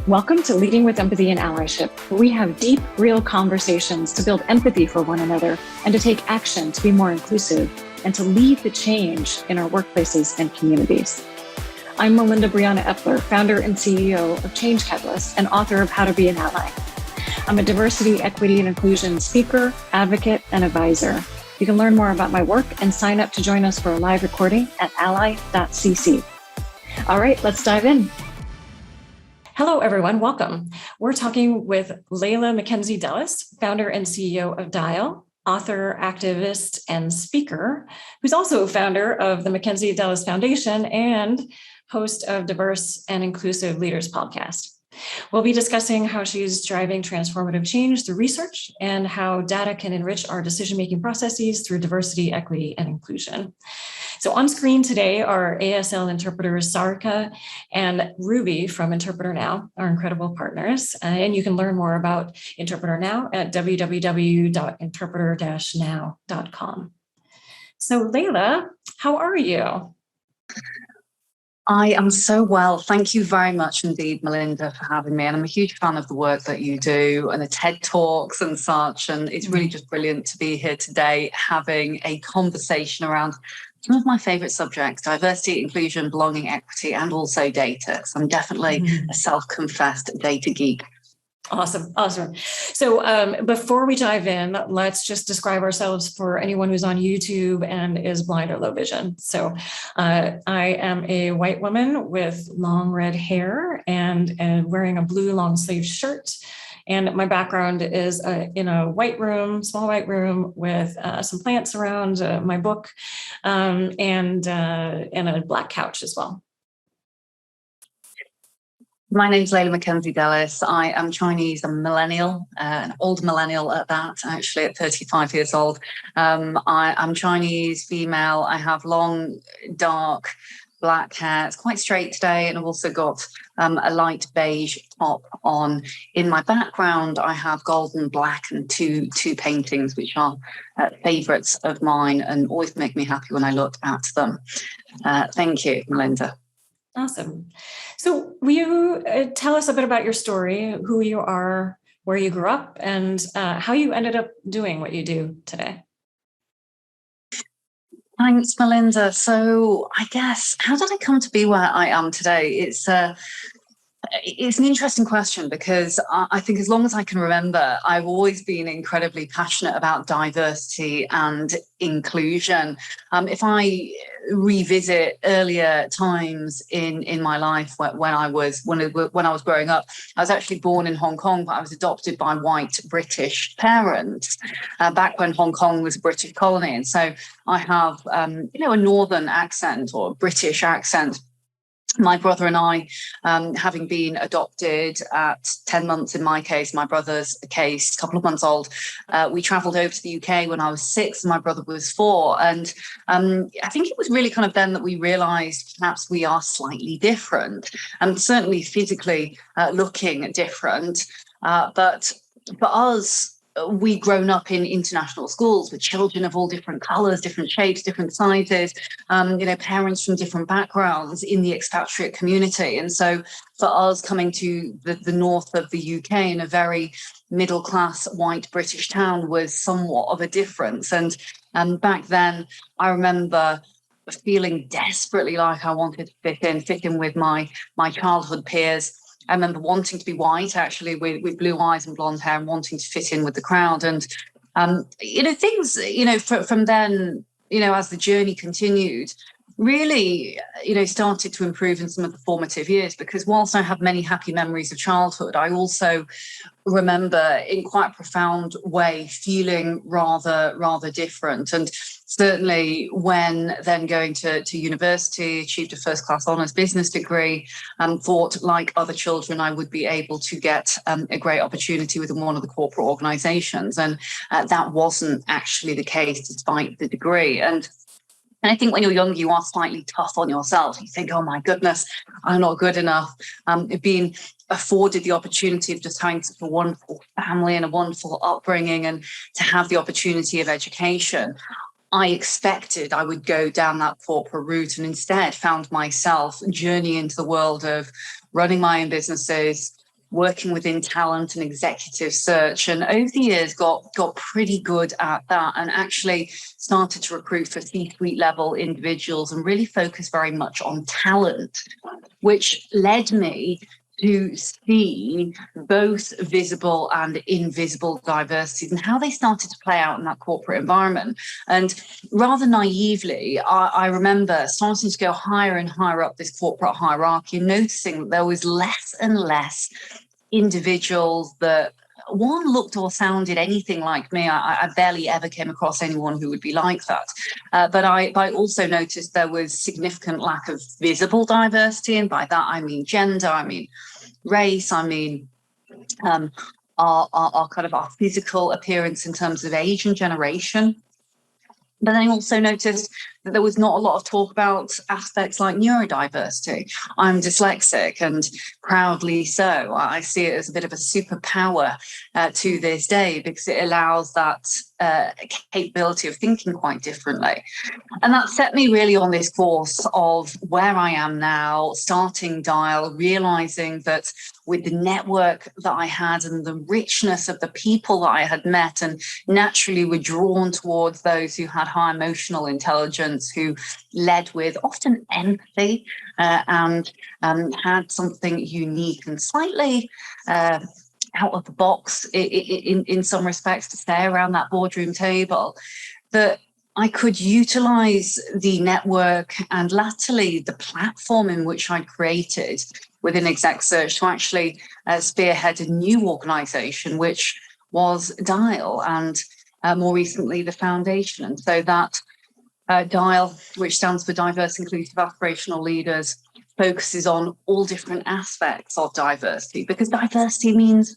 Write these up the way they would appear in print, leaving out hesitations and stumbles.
Welcome to Leading with Empathy and Allyship, where we have deep, real conversations to build empathy for one another and to take action to be more inclusive and to lead the change in our workplaces and communities. I'm Melinda Brianna Epler, founder and CEO of Change Catalyst and author of How to Be an Ally. I'm a diversity, equity, and inclusion speaker, advocate, and advisor. You can learn more about my work and sign up to join us for a live recording at ally.cc. All right, let's dive in. Hello, everyone. Welcome. We're talking with Leila McKenzie-Delis, founder and CEO of Dial, author, activist, and speaker, who's also founder of the McKenzie Delis Foundation and host of Diverse and Inclusive Leaders podcast. We'll be discussing how she's driving transformative change through research and how data can enrich our decision-making processes through diversity, equity, and inclusion. So on screen today are ASL interpreters Sarika and Ruby from Interpreter Now, our incredible partners. And you can learn more about Interpreter Now at www.interpreter-now.com. So Leila, how are you? I am so well. Thank you very much indeed, Melinda, for having me. And I'm a huge fan of the work that you do and the TED Talks and such. And it's really just brilliant to be here today having a conversation around some of my favorite subjects: diversity, inclusion, belonging, equity, and also data. So I'm definitely a self-confessed data geek. Awesome. So before we dive in, let's just describe ourselves for anyone who's on YouTube and is blind or low vision. So I am a white woman with long red hair and wearing a blue long sleeve shirt. And my background is in a white room, small white room with some plants around my book and a black couch as well. My name's Leila McKenzie-Delis. I am Chinese. I'm a millennial, an old millennial at that, actually, at 35 years old. I'm Chinese, female. I have long, dark, black hair. It's quite straight today, and I've also got a light beige top on. In my background, I have gold and black and two paintings, which are favourites of mine and always make me happy when I look at them. Thank you, Melinda. Awesome. So will you tell us a bit about your story, who you are, where you grew up, and how you ended up doing what you do today? Thanks, Melinda. So I guess, how did I come to be where I am today? It's an interesting question because I think as long as I can remember, I've always been incredibly passionate about diversity and inclusion. If I revisit earlier times in my life when I was growing up, I was actually born in Hong Kong, but I was adopted by white British parents back when Hong Kong was a British colony, and so I have a northern accent or a British accent. My brother and I, having been adopted at 10 months in my case, my brother's case, a couple of months old, we travelled over to the UK when I was 6 and my brother was 4. And I think it was really kind of then that we realised perhaps we are slightly different and certainly physically looking different. But for us, we'd grown up in international schools with children of all different colours, different shapes, different sizes, parents from different backgrounds in the expatriate community. And so for us coming to the north of the UK in a very middle-class white British town was somewhat of a difference. And back then, I remember feeling desperately like I wanted to fit in with my childhood peers. I remember wanting to be white, actually, with blue eyes and blonde hair and wanting to fit in with the crowd. And, things, from then, as the journey continued, really, started to improve in some of the formative years, because whilst I have many happy memories of childhood, I also remember in quite a profound way feeling rather different. And certainly when then going to university, achieved a first class honours business degree, thought like other children I would be able to get a great opportunity within one of the corporate organisations. And that wasn't actually the case despite the degree. And I think when you're young, you are slightly tough on yourself. You think, oh my goodness, I'm not good enough. Being afforded the opportunity of just having such a wonderful family and a wonderful upbringing and to have the opportunity of education, I expected I would go down that corporate route, and instead found myself journeying into the world of running my own businesses, working within talent and executive search, and over the years got pretty good at that, and actually started to recruit for C-suite level individuals and really focus very much on talent, which led me to see both visible and invisible diversities and how they started to play out in that corporate environment. And rather naively, I remember starting to go higher and higher up this corporate hierarchy and noticing that there was less and less individuals that, one, looked or sounded anything like me. I barely ever came across anyone who would be like that. But I also noticed there was significant lack of visible diversity. And by that, I mean gender, I mean race, I mean our kind of our physical appearance in terms of age and generation. But then I also noticed that there was not a lot of talk about aspects like neurodiversity. I'm dyslexic, and proudly so. I see it as a bit of a superpower to this day, because it allows that capability of thinking quite differently. And that set me really on this course of where I am now, starting Dial, realizing that with the network that I had and the richness of the people that I had met, and naturally were drawn towards those who had high emotional intelligence, who led with often empathy and had something unique and slightly out of the box in some respects to stay around that boardroom table, that I could utilize the network and latterly the platform in which I created within Exec Search to actually spearhead a new organization, which was Dial, and more recently the foundation. And so that Dial, which stands for Diverse, Inclusive, Aspirational Leaders, focuses on all different aspects of diversity, because diversity means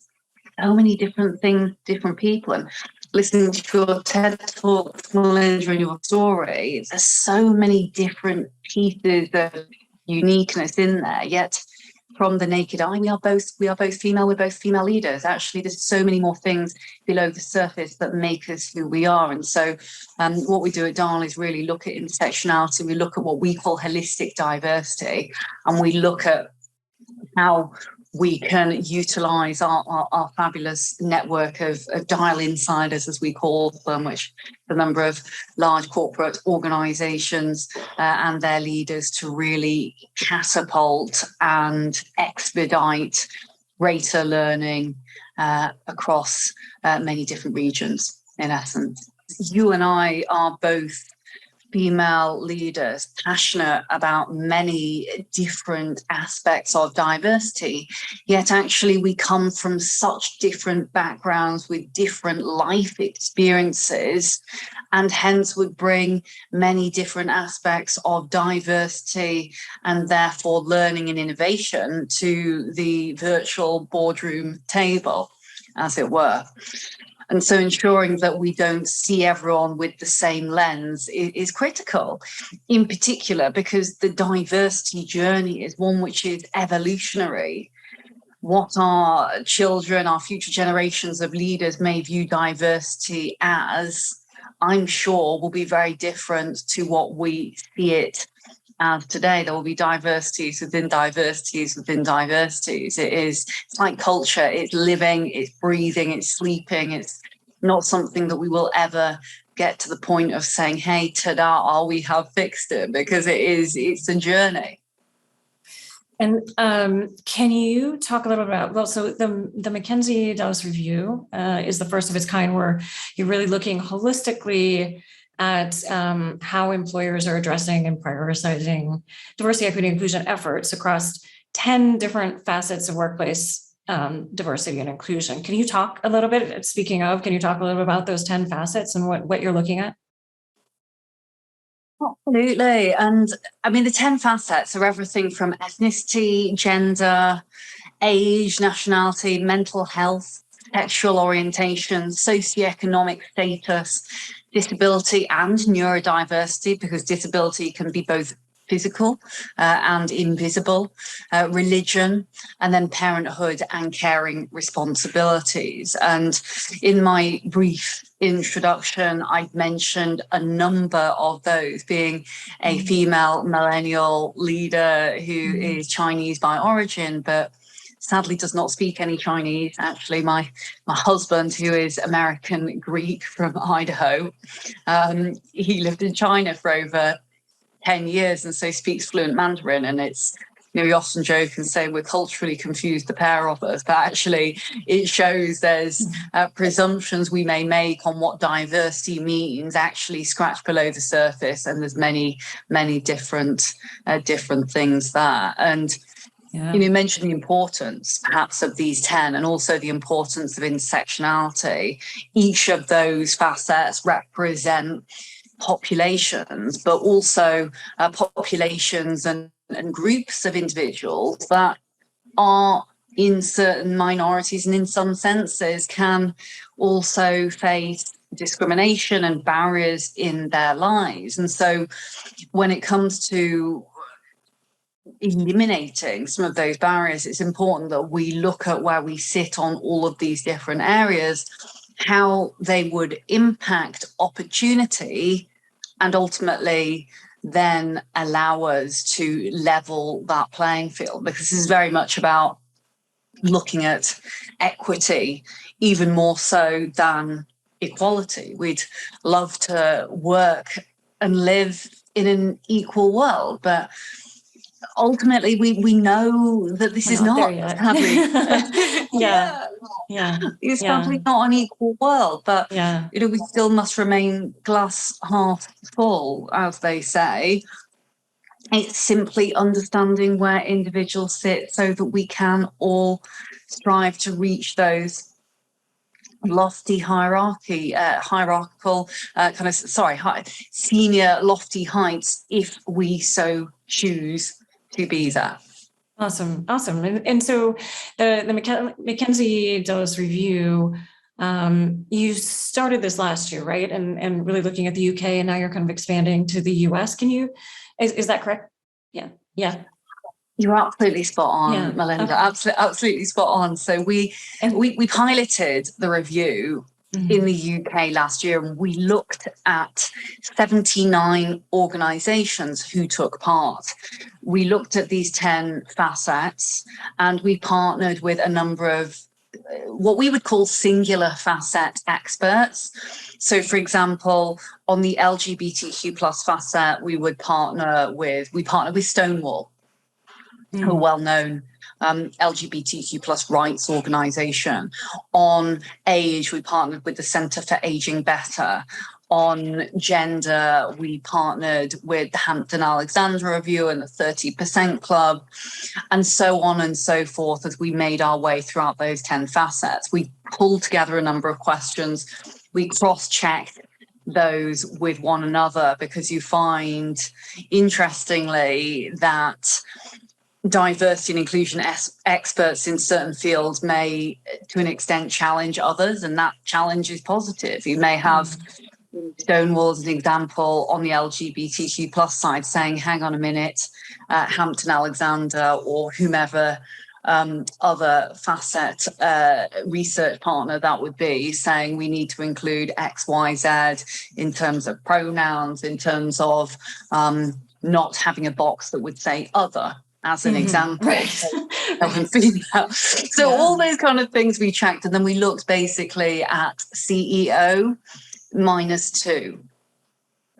so many different things, different people. And listening to your TED Talks, Melinda, and your story, there's so many different pieces of uniqueness in there. Yet, from the naked eye, we are both female. We're both female leaders. Actually, there's so many more things below the surface that make us who we are. And so, what we do at Dial is really look at intersectionality. We look at what we call holistic diversity, and we look at how we can utilize our fabulous network of Dial insiders, as we call them, which the number of large corporate organizations and their leaders, to really catapult and expedite greater learning across many different regions, in essence. You and I are both female leaders, passionate about many different aspects of diversity, yet actually we come from such different backgrounds with different life experiences, and hence would bring many different aspects of diversity and therefore learning and innovation to the virtual boardroom table, as it were. And so ensuring that we don't see everyone with the same lens is critical, in particular because the diversity journey is one which is evolutionary. What our children, our future generations of leaders may view diversity as, I'm sure, will be very different to what we see it as today. There will be diversities within diversities within diversities. It's like culture. It's living, it's breathing, it's sleeping. It's not something that we will ever get to the point of saying, hey, ta-da, we have fixed it, because it's a journey. And can you talk a little bit about, well, so the McKenzie Delis review is the first of its kind, where you're really looking holistically at how employers are addressing and prioritizing diversity, equity, and inclusion efforts across 10 different facets of workplace diversity and inclusion. Can you talk a little bit, speaking of, can you talk a little bit about those 10 facets and what you're looking at? Absolutely. And I mean, the 10 facets are everything from ethnicity, gender, age, nationality, mental health, sexual orientation, socioeconomic status, disability and neurodiversity, because disability can be both physical and invisible, religion, and then parenthood and caring responsibilities. And in my brief introduction, I mentioned a number of those, being a female millennial leader who is Chinese by origin, but sadly does not speak any Chinese. Actually, my husband, who is American Greek from Idaho, he lived in China for over 10 years and so speaks fluent Mandarin. And it's, we often joke and say we're culturally confused, the pair of us, but actually it shows there's presumptions we may make on what diversity means actually scratch below the surface, and there's many different things there. And you mentioned the importance perhaps of these 10 and also the importance of intersectionality. Each of those facets represent populations, but also populations and groups of individuals that are in certain minorities and in some senses can also face discrimination and barriers in their lives. And so when it comes to eliminating some of those barriers, it's important that we look at where we sit on all of these different areas, how they would impact opportunity, and ultimately then allow us to level that playing field, because this is very much about looking at equity even more so than equality. We'd love to work and live in an equal world, but ultimately we know that this is not sadly it's sadly not an equal world, but we still must remain glass half full, as they say. It's simply understanding where individuals sit so that we can all strive to reach those lofty senior lofty heights if we so choose to be that. Awesome. And so the McKenzie Delis review, you started this last year, right? And really looking at the UK, and now you're kind of expanding to the US. Is that correct? Yeah. You're absolutely spot on, Melinda. Okay. Absolutely spot on. So we piloted the review in the UK last year, and we looked at 79 organisations who took part. We looked at these 10 facets, and we partnered with a number of what we would call singular facet experts. So, for example, on the LGBTQ plus facet, we partner with Stonewall, who are well-known LGBTQ plus rights organisation. On age, we partnered with the Centre for Aging Better. On gender, we partnered with the Hampton-Alexander Review and the 30% Club, and so on and so forth as we made our way throughout those 10 facets. We pulled together a number of questions. We cross-checked those with one another, because you find, interestingly, that diversity and inclusion experts in certain fields may, to an extent, challenge others, and that challenge is positive. You may have Stonewall as an example on the LGBTQ plus side saying, hang on a minute, Hampton-Alexander or whomever other facet research partner that would be, saying we need to include X, Y, Z in terms of pronouns, in terms of not having a box that would say other, as an example. Right. So all those kind of things we checked, and then we looked basically at CEO -2.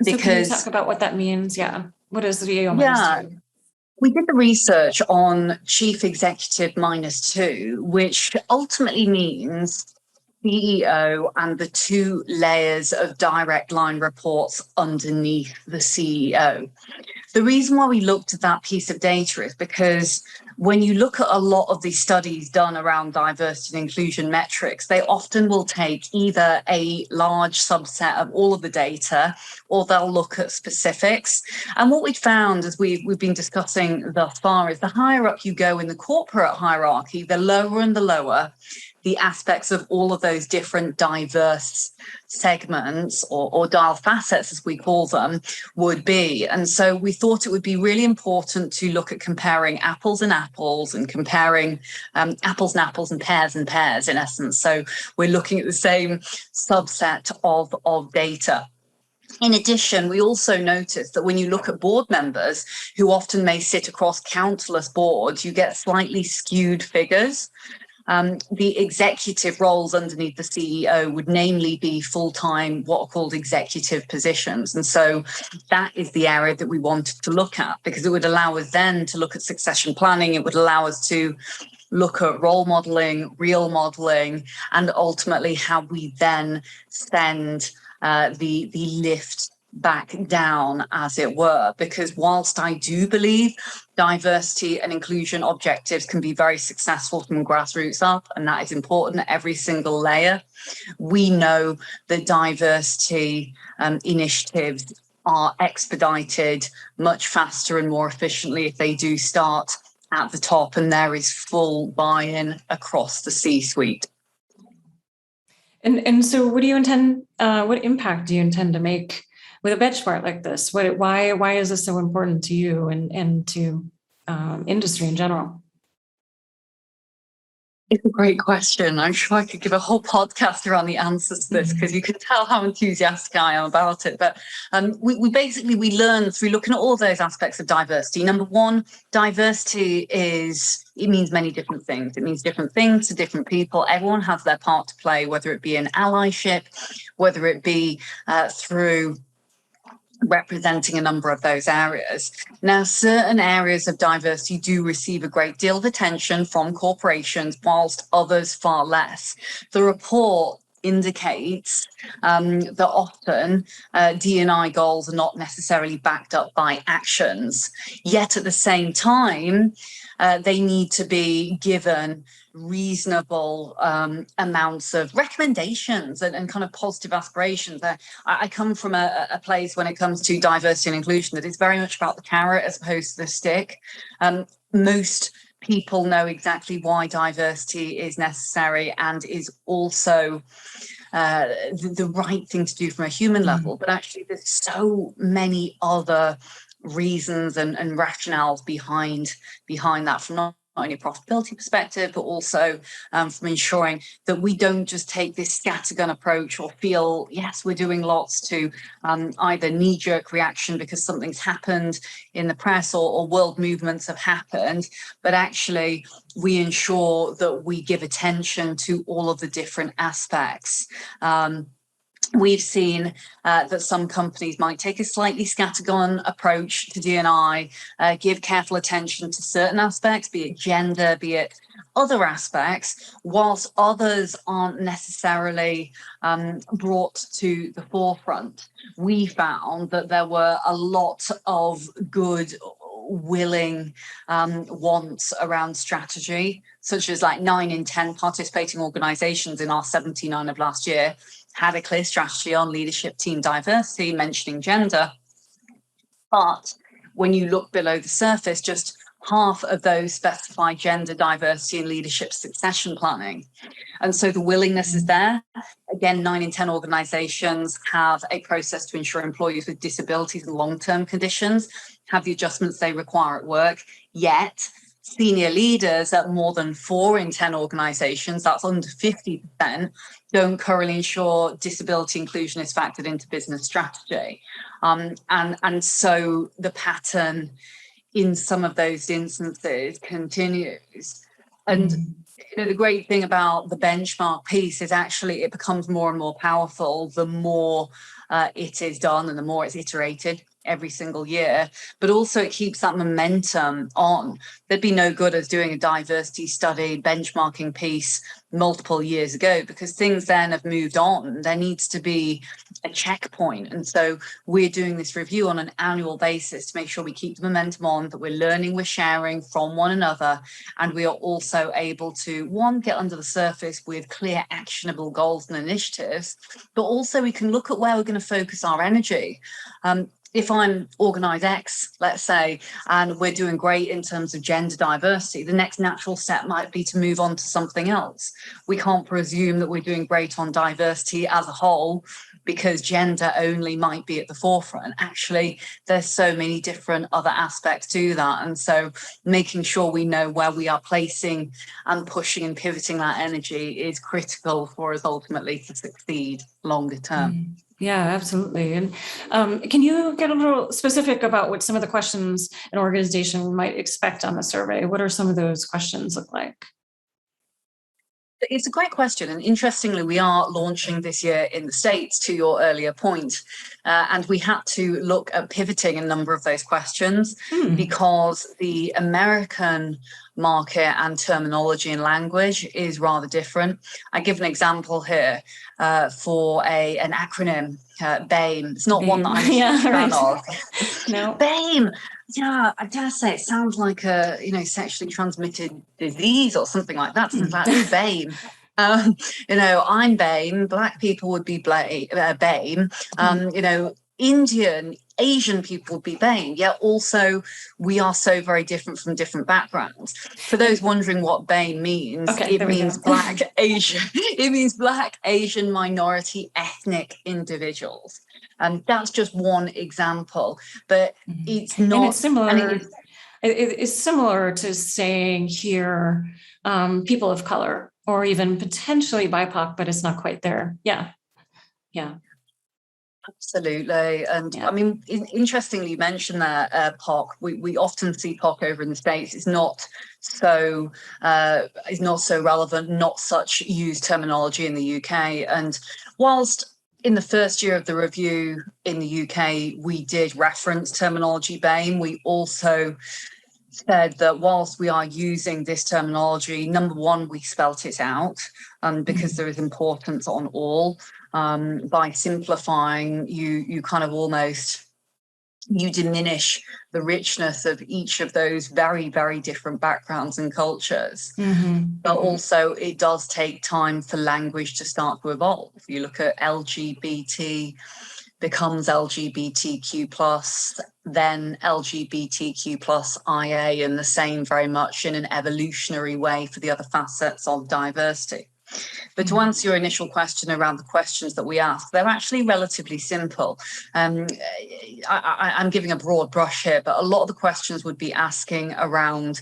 So can you talk about what that means? Yeah. What is the CEO -2? We did the research on chief executive -2, which ultimately means CEO and the 2 layers of direct line reports underneath the CEO. The reason why we looked at that piece of data is because when you look at a lot of these studies done around diversity and inclusion metrics, they often will take either a large subset of all of the data, or they'll look at specifics. And what we've found, as we've been discussing thus far, is the higher up you go in the corporate hierarchy, the lower and the lower the aspects of all of those different diverse segments or dial facets, as we call them, would be. And so we thought it would be really important to look at comparing apples and apples, and comparing apples and apples and pears in essence. So we're looking at the same subset of data. In addition, we also noticed that when you look at board members who often may sit across countless boards, you get slightly skewed figures. The executive roles underneath the CEO would namely be full-time, what are called executive positions. And so that is the area that we wanted to look at, because it would allow us then to look at succession planning. It would allow us to look at role modeling, real modeling, and ultimately how we then send the lift back down, as it were. Because whilst I do believe diversity and inclusion objectives can be very successful from grassroots up, and that is important at every single layer, we know that diversity initiatives are expedited much faster and more efficiently if they do start at the top and there is full buy-in across the C-suite. And so what impact do you intend to make with a benchmark like this? Why is this so important to you and to industry in general? It's a great question. I'm sure I could give a whole podcast around the answers to this, because you can tell how enthusiastic I am about it. But we learn through looking at all those aspects of diversity. Number one, diversity it means many different things. It means different things to different people. Everyone has their part to play, whether it be in allyship, whether it be through representing a number of those areas. Now, certain areas of diversity do receive a great deal of attention from corporations, whilst others far less. The report indicates that often D&I goals are not necessarily backed up by actions, yet at the same time, they need to be given reasonable amounts of recommendations and kind of positive aspirations. I come from a place when it comes to diversity and inclusion that is very much about the carrot as opposed to the stick. Most people know exactly why diversity is necessary and is also the right thing to do from a human level, but actually there's so many other reasons and rationales behind that, from not only a profitability perspective, but also from ensuring that we don't just take this scattergun approach or feel, yes, we're doing lots to either knee-jerk reaction because something's happened in the press or world movements have happened, but actually we ensure that we give attention to all of the different aspects. We've seen that some companies might take a slightly scattergun approach to D&I, give careful attention to certain aspects, be it gender, be it other aspects, whilst others aren't necessarily brought to the forefront. We found that there were a lot of good willing wants around strategy, such as like 9 in 10 participating organizations in our 79 of last year had a clear strategy on leadership team diversity, mentioning gender. But when you look below the surface, just half of those specify gender diversity in leadership succession planning. And so the willingness is there. Again, 9 in 10 organizations have a process to ensure employees with disabilities and long-term conditions have the adjustments they require at work. Yet, senior leaders at more than 4 in 10 organizations, that's under 50%, don't currently ensure disability inclusion is factored into business strategy. And so the pattern in some of those instances continues. And the great thing about the benchmark piece is actually it becomes more and more powerful the more it is done and the more it's iterated every single year, but also it keeps that momentum on. There'd be no good as doing a diversity study benchmarking piece multiple years ago, because things then have moved on. There needs to be a checkpoint. And so we're doing this review on an annual basis to make sure we keep the momentum on, that we're learning, we're sharing from one another, and we are also able to, one, get under the surface with clear actionable goals and initiatives, but also we can look at where we're going to focus our energy. If I'm Organise X, let's say, and we're doing great in terms of gender diversity, the next natural step might be to move on to something else. We can't presume that we're doing great on diversity as a whole because gender only might be at the forefront. Actually, there's so many different other aspects to that. And so making sure we know where we are placing and pushing and pivoting that energy is critical for us ultimately to succeed longer term. Yeah, absolutely. And can you get a little specific about what some of the questions an organization might expect on the survey? What are some of those questions look like? It's a great question. And interestingly, we are launching this year in the States, to your earlier point. And we had to look at pivoting a number of those questions because the American market and terminology and language is rather different. I give an example here for an acronym, BAME. It's not one that I'm a fan of. No. BAME. Yeah, I dare say it sounds like a sexually transmitted disease or something like that. Something like BAME. I'm BAME. Black people would be BAME. Asian people would be BAME. Yet also we are so very different from different backgrounds. For those wondering what BAME means, it means Black Asian. It means Black Asian minority ethnic individuals. And that's just one example, but it's not. And it's similar. It's similar to saying here, people of color, or even potentially BIPOC, but it's not quite there. Yeah. Absolutely. And I mean, interestingly, you mentioned that POC. We often see POC over in the States. It's not so relevant, not such used terminology in the UK. And whilst in the first year of the review in the UK, we did reference terminology BAME, we also said that whilst we are using this terminology, number one, we spelt it out because there is importance on all. By simplifying, you kind of almost diminish the richness of each of those very, very different backgrounds and cultures. But also it does take time for language to start to evolve. You look at LGBT becomes LGBTQ plus, then LGBTQ plus IA, and the same very much in an evolutionary way for the other facets of diversity. But to answer your initial question around the questions that we ask, they're actually relatively simple. I'm giving a broad brush here, but a lot of the questions would be asking around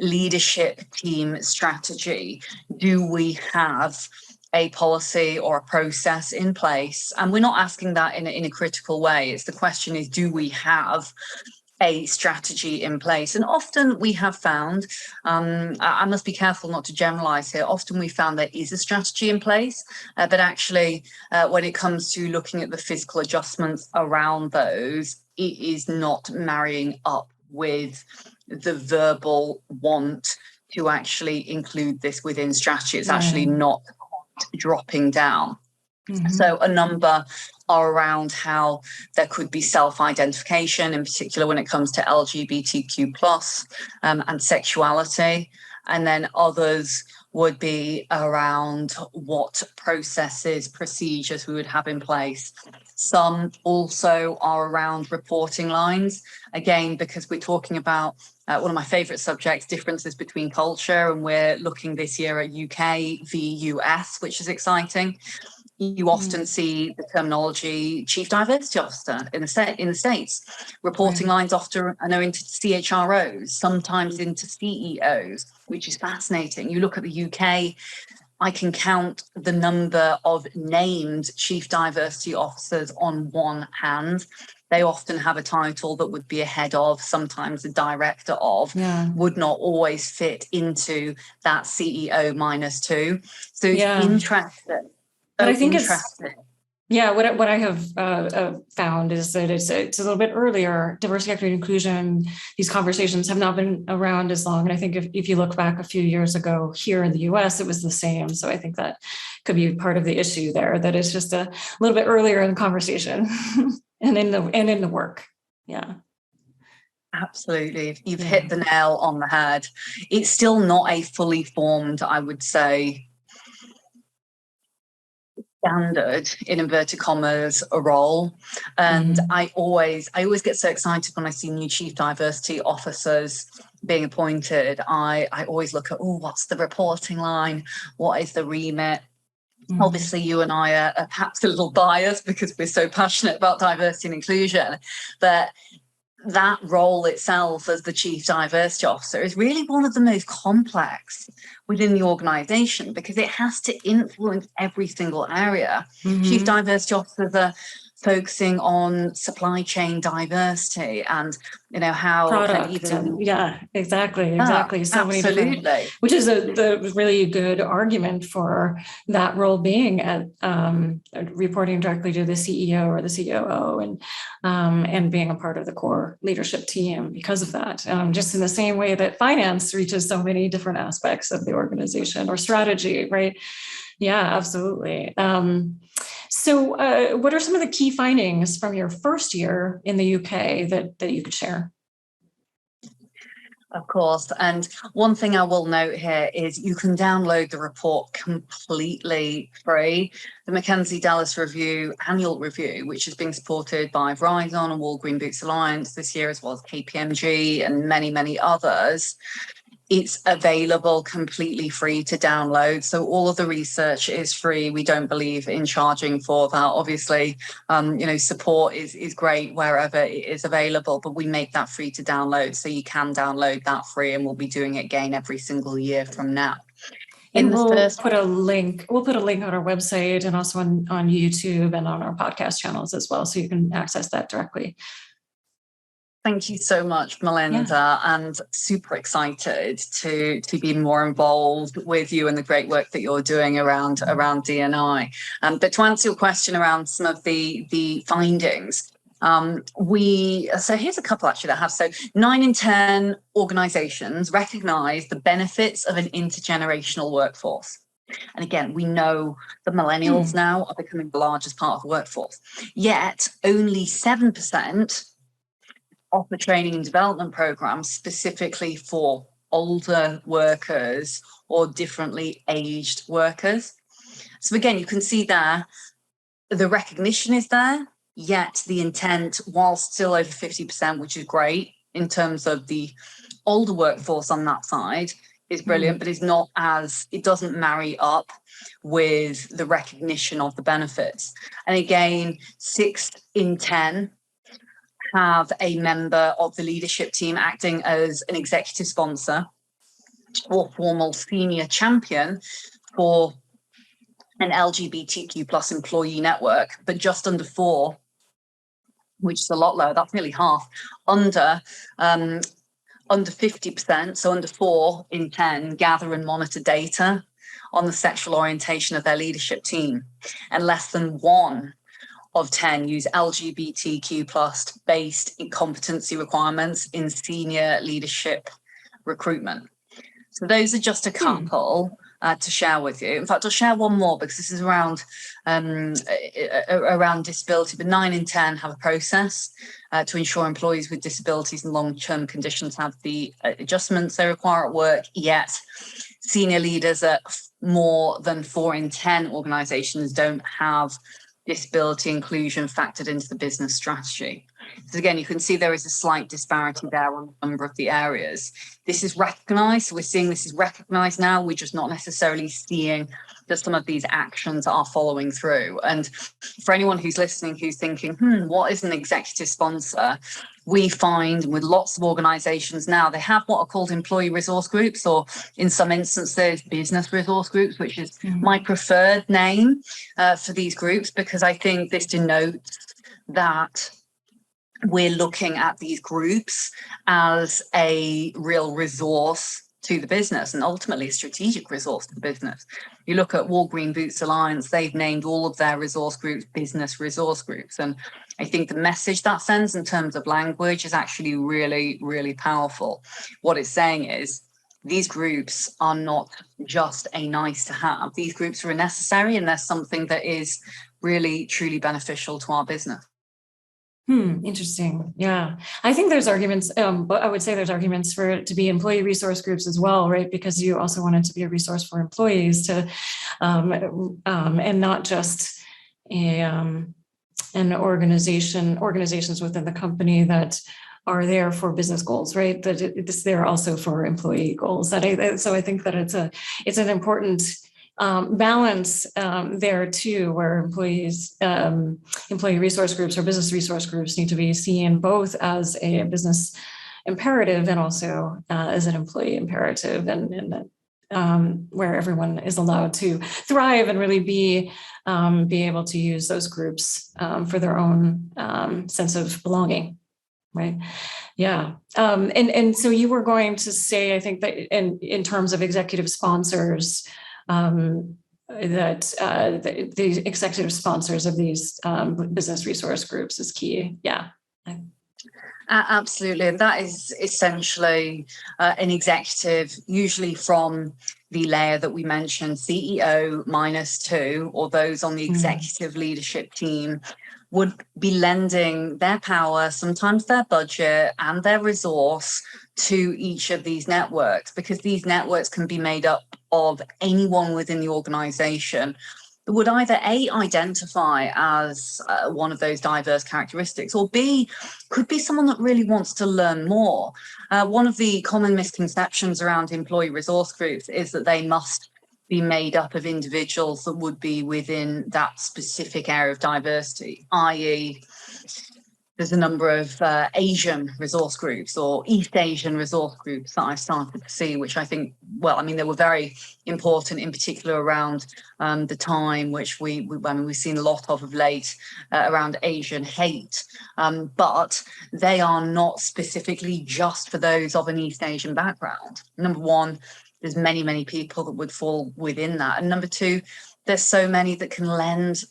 leadership, team strategy. Do we have a policy or a process in place? And we're not asking that in a critical way. It's the question is, do we have a strategy in place? And often we have found, I must be careful not to generalize here, often we found there is a strategy in place, but actually when it comes to looking at the physical adjustments around those, it is not marrying up with the verbal want to actually include this within strategy. It's actually not dropping down. So a number are around how there could be self-identification, in particular when it comes to LGBTQ plus and sexuality. And then others would be around what processes, procedures we would have in place. Some also are around reporting lines, again, because we're talking about one of my favorite subjects, differences between culture, and we're looking this year at UK v US, which is exciting. You often see the terminology chief diversity officer in the States. Reporting lines often are into CHROs, sometimes into CEOs, which is fascinating. You look at the UK, I can count the number of named chief diversity officers on one hand. They often have a title that would be a head of, sometimes a director of, would not always fit into that CEO -2. So it's interesting. But I think what I have found is that it's a little bit earlier. Diversity, equity, and inclusion, these conversations have not been around as long. And I think if you look back a few years ago here in the US, it was the same. So I think that could be part of the issue there, that it's just a little bit earlier in the conversation and in the work. Yeah. Absolutely. You've hit the nail on the head. It's still not a fully formed, I would say, standard, in inverted commas, a role. And I always get so excited when I see new chief diversity officers being appointed. I always look at, what's the reporting line? What is the remit? Obviously, you and I are perhaps a little biased because we're so passionate about diversity and inclusion, but that role itself as the Chief Diversity Officer is really one of the most complex within the organisation because it has to influence every single area. Chief Diversity Officers are focusing on supply chain diversity and, you know, how product even exactly so many absolutely different, which is the really good argument for that role being at reporting directly to the CEO or the COO and being a part of the core leadership team because of that, just in the same way that finance reaches so many different aspects of the organization or strategy, right? Yeah, absolutely. So what are some of the key findings from your first year in the UK that you could share? Of course. And one thing I will note here is you can download the report completely free. The McKenzie Delis Review, annual review, which is being supported by Verizon and Walgreen Boots Alliance this year, as well as KPMG and many, many others. It's available completely free to download. So all of the research is free. We don't believe in charging for that. Obviously, support is great wherever it is available, but we make that free to download. So you can download that free, and we'll be doing it again every single year from now. And we'll put a link on our website and also on YouTube and on our podcast channels as well. So you can access that directly. Thank you so much, Melinda, and super excited to be more involved with you and the great work that you're doing around D&I. But to answer your question around some of the findings, so here's a couple actually that I have. So 9 in 10 organizations recognize the benefits of an intergenerational workforce. And again, we know the millennials now are becoming the largest part of the workforce, yet only 7% offer training and development programs specifically for older workers or differently aged workers. So again, you can see there, the recognition is there, yet the intent, while still over 50%, which is great in terms of the older workforce on that side, is brilliant, but it doesn't marry up with the recognition of the benefits. And again, 6 in 10 have a member of the leadership team acting as an executive sponsor or formal senior champion for an LGBTQ plus employee network, but just under 4, which is a lot lower. That's nearly half. Under 50%, so under 4 in 10 gather and monitor data on the sexual orientation of their leadership team, and less than 1 of 10 use LGBTQ plus based competency requirements in senior leadership recruitment. So those are just a couple to share with you. In fact, I'll share one more because this is around disability, but 9 in 10 have a process to ensure employees with disabilities and long-term conditions have the adjustments they require at work, yet senior leaders at more than 4 in 10 organizations don't have disability inclusion factored into the business strategy. So again, you can see there is a slight disparity there on a number of the areas. This is recognized. So we're seeing this is recognized now. We're just not necessarily seeing that some of these actions are following through. And for anyone who's listening, who's thinking, what is an executive sponsor? We find with lots of organizations now, they have what are called employee resource groups, or in some instances, business resource groups, which is my preferred name for these groups, because I think this denotes that we're looking at these groups as a real resource to the business and ultimately a strategic resource to the business. You look at Walgreen Boots Alliance, they've named all of their resource groups business resource groups. And I think the message that sends in terms of language is actually really, really powerful. What it's saying is these groups are not just a nice to have. These groups are necessary, and they're something that is really, truly beneficial to our business. Interesting. Yeah. I think there's arguments, but I would say there's arguments for it to be employee resource groups as well, right? Because you also want it to be a resource for employees to, and not just an organizations within the company that are there for business goals, right? That it's there also for employee goals. So I think that it's an important balance there too, where employee resource groups or business resource groups need to be seen both as a business imperative and also as an employee imperative, and where everyone is allowed to thrive and really be able to use those groups for their own sense of belonging. Right. Yeah. And so you were going to say, I think that in terms of executive sponsors, that the executive sponsors of these business resource groups is key. Yeah. Absolutely. And that is essentially an executive, usually from the layer that we mentioned, CEO -2, or those on the executive leadership team, would be lending their power, sometimes their budget and their resource to each of these networks, because these networks can be made up of anyone within the organization that would either A, identify as one of those diverse characteristics, or B, could be someone that really wants to learn more. One of the common misconceptions around employee resource groups is that they must be made up of individuals that would be within that specific area of diversity, i.e., there's a number of Asian resource groups or East Asian resource groups that I've started to see, which I think, well, I mean, they were very important, in particular around the time which we've seen a lot of late around Asian hate. But they are not specifically just for those of an East Asian background. Number one, there's many, many people that would fall within that. And number two, there's so many that can lend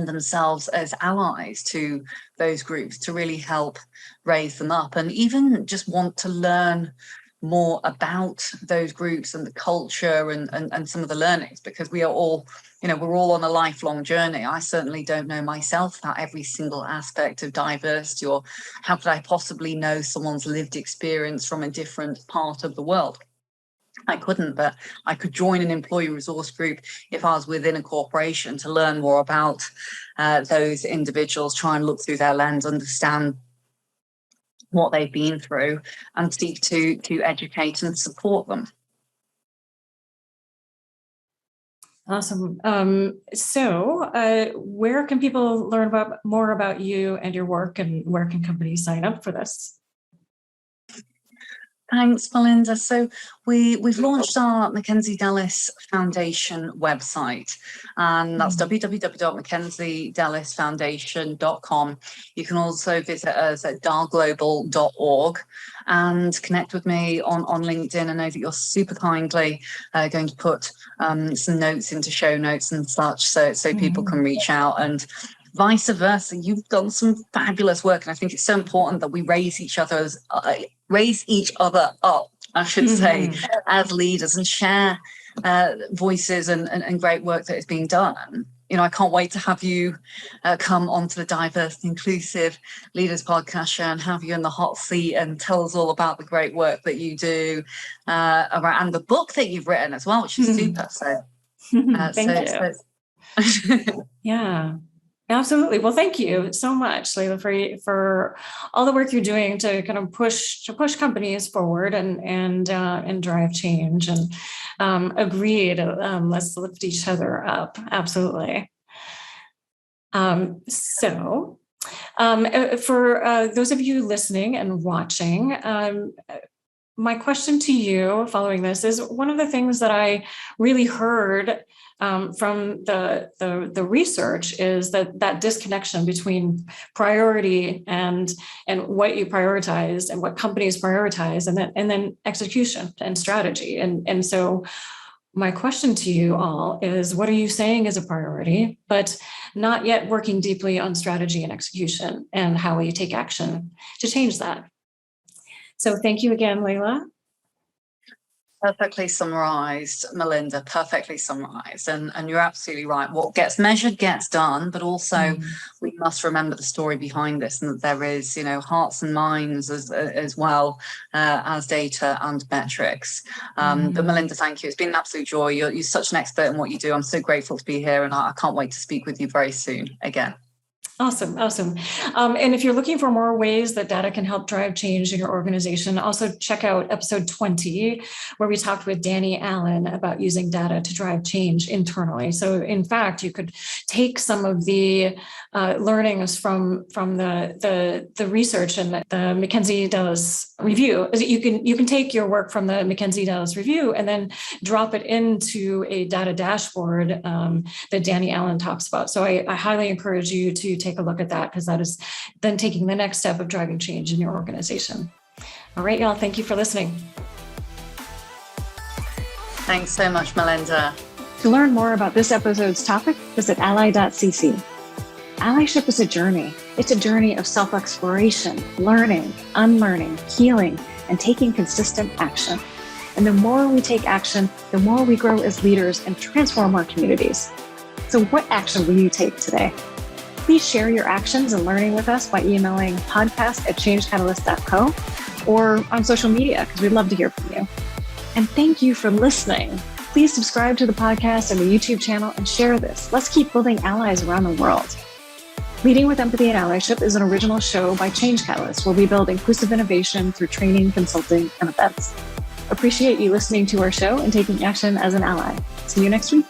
themselves as allies to those groups to really help raise them up, and even just want to learn more about those groups and the culture and some of the learnings, because we are all, we're all on a lifelong journey. I certainly don't know myself about every single aspect of diversity, or how could I possibly know someone's lived experience from a different part of the world? I couldn't, but I could join an employee resource group if I was within a corporation to learn more about those individuals, try and look through their lens, understand what they've been through, and seek to educate and support them. Awesome. So where can people learn more about you and your work, and where can companies sign up for this? Thanks, Melinda. So we've launched our McKenzie Delis Foundation website, and that's www.McKenzieDelisFoundation.com. You can also visit us at darglobal.org and connect with me on LinkedIn. I know that you're super kindly going to put some notes into show notes and such, so people can reach out, and vice versa. You've done some fabulous work, and I think it's so important that we raise each other up, I should say, as leaders, and share voices and great work that is being done. I can't wait to have you come onto the Diverse and Inclusive Leaders podcast show and have you in the hot seat and tell us all about the great work that you do and the book that you've written as well, which is super. So thank you. Yeah. Absolutely. Well, thank you so much, Leila, for all the work you're doing to kind of push companies forward and drive change. And agreed. Let's lift each other up. Absolutely. So for those of you listening and watching, my question to you following this is, one of the things that I really heard from the research is that disconnection between priority and what you prioritize and what companies prioritize, and then execution and strategy. And so my question to you all is, what are you saying is a priority, but not yet working deeply on strategy and execution, and how will you take action to change that? So thank you again, Leila. Perfectly summarized, Melinda, perfectly summarized. And you're absolutely right. What gets measured gets done, but also we must remember the story behind this, and that there is, hearts and minds as well as data and metrics. But Melinda, thank you. It's been an absolute joy. You're such an expert in what you do. I'm so grateful to be here, and I can't wait to speak with you very soon again. Awesome. And if you're looking for more ways that data can help drive change in your organization, also check out episode 20, where we talked with Danny Allen about using data to drive change internally. So in fact, you could take some of the learnings from the research and the McKenzie Delis review. You can take your work from the McKenzie Delis review and then drop it into a data dashboard that Danny Allen talks about. So I highly encourage you to take a look at that, because that is then taking the next step of driving change in your organization. All right, y'all. Thank you for listening. Thanks so much, Melinda. To learn more about this episode's topic, visit ally.cc. Allyship is a journey. It's a journey of self-exploration, learning, unlearning, healing, and taking consistent action. And the more we take action, the more we grow as leaders and transform our communities. So what action will you take today? Please share your actions and learning with us by emailing podcast@changecatalyst.co or on social media, because we'd love to hear from you. And thank you for listening. Please subscribe to the podcast and the YouTube channel and share this. Let's keep building allies around the world. Leading with Empathy and Allyship is an original show by Change Catalyst, where we build inclusive innovation through training, consulting, and events. Appreciate you listening to our show and taking action as an ally. See you next week.